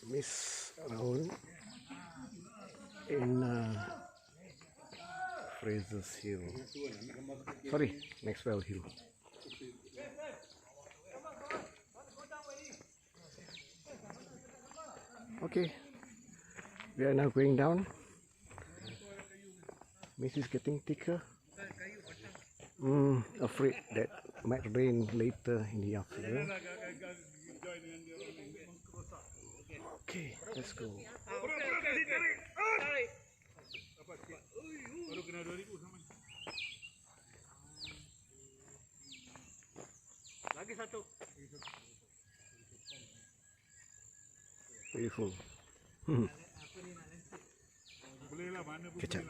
miss around in Fraser's Hill. Sorry, Maxwell Hill. Okay, we are now going down. Mist is getting thicker. Afraid that might rain later in the afternoon. Okay, let's go. Lagi satu. Beautiful. Kecap.